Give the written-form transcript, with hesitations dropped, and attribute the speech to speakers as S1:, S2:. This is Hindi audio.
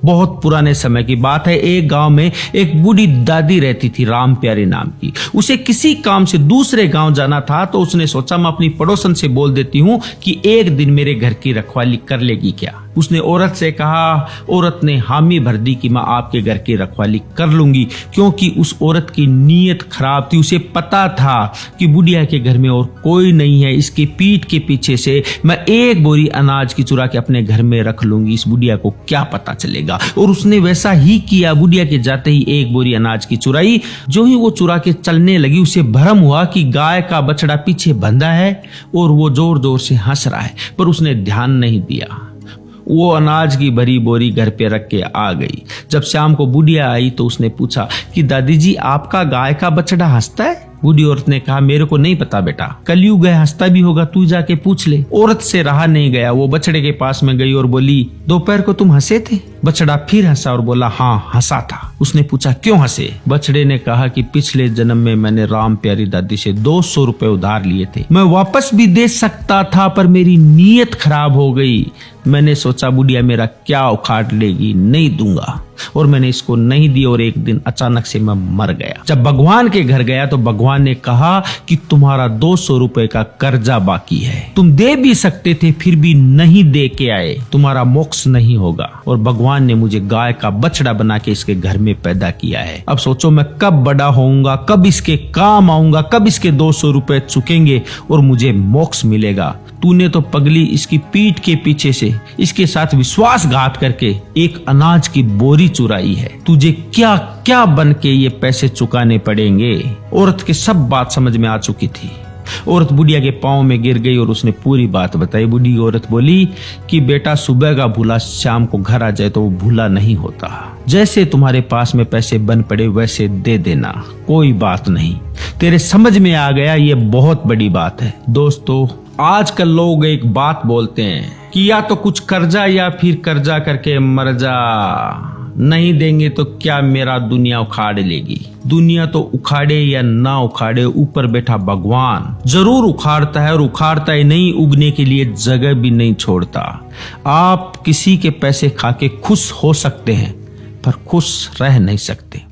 S1: बहुत पुराने समय की बात है। एक गांव में एक बूढ़ी दादी रहती थी, राम प्यारी नाम की। उसे किसी काम से दूसरे गांव जाना था, तो उसने सोचा मैं अपनी पड़ोसन से बोल देती हूँ कि एक दिन मेरे घर की रखवाली कर लेगी क्या। उसने औरत से कहा। औरत ने हामी भर दी कि मैं आपके घर की रखवाली कर लूंगी, क्योंकि उस औरत की नीयत खराब थी। उसे पता था कि बुढ़िया के घर में और कोई नहीं है, इसकी पीठ के पीछे से मैं एक बोरी अनाज की चुरा के अपने घर में रख लूंगी, इस बुढ़िया को क्या पता चलेगा। और उसने वैसा ही किया। बुढ़िया के जाते ही एक बोरी अनाज की चुराई। जो ही वो चुरा के चलने लगी, उसे भ्रम हुआ कि गाय का बछड़ा पीछे बंधा है और वो जोर जोर से हंस रहा है, पर उसने ध्यान नहीं दिया। वो अनाज की भरी बोरी घर पे रख के आ गई। जब शाम को बुढ़िया आई तो उसने पूछा कि दादी जी, आपका गाय का बछड़ा हंसता है? बूढ़ी औरत ने कहा, मेरे को नहीं पता बेटा, कलयुग है, हंसता भी होगा, तू जाके पूछ ले। औरत से रहा नहीं गया, वो बछड़े के पास में गई और बोली, दोपहर को तुम हंसे थे? बछड़ा फिर हंसा और बोला, हाँ हंसा था। उसने पूछा, क्यों हंसे? बछड़े ने कहा कि पिछले जन्म में मैंने राम प्यारी दादी से 200 रुपए उधार लिए थे। मैं वापस भी दे सकता था, पर मेरी नीयत खराब हो गई। मैंने सोचा बुढ़िया मेरा क्या उखाड़ लेगी, नहीं दूंगा, और मैंने इसको नहीं दी। और एक दिन अचानक से मैं मर गया। जब भगवान के घर गया तो भगवान ने कहा कि तुम्हारा 200 रुपए का कर्जा बाकी है, तुम दे भी सकते थे फिर भी नहीं दे के आए, तुम्हारा मोक्ष नहीं होगा। और भगवान ने मुझे गाय का बछड़ा बना के इसके घर में पैदा किया है। अब सोचो मैं कब बड़ा होऊंगा, कब इसके काम आऊंगा, कब इसके 200 रुपए चुकेंगे और मुझे मोक्ष मिलेगा। तूने तो पगली इसकी पीठ के पीछे से इसके साथ विश्वासघात करके एक अनाज की बोरी चुराई है। तुझे क्या क्या बन के ये पैसे चुकाने पड़ेंगे। औरत की सब बात समझ में आ चुकी थी। औरत बुढ़िया के पांव में गिर गई और उसने पूरी बात बताई। बूढ़ी औरत बोली कि बेटा, सुबह का भूला शाम को घर आ जाए तो वो भूला नहीं होता। जैसे तुम्हारे पास में पैसे बन पड़े वैसे दे देना, कोई बात नहीं। तेरे समझ में आ गया, ये बहुत बड़ी बात है। दोस्तों, आजकल लोग एक बात बोलते हैं कि या तो कुछ कर्जा या फिर कर्जा करके मर जा, नहीं देंगे तो क्या मेरा दुनिया उखाड़ लेगी। दुनिया तो उखाड़े या ना उखाड़े, ऊपर बैठा भगवान जरूर उखाड़ता है, और उखाड़ता ही नहीं, उगने के लिए जगह भी नहीं छोड़ता। आप किसी के पैसे खा के खुश हो सकते हैं, पर खुश रह नहीं सकते।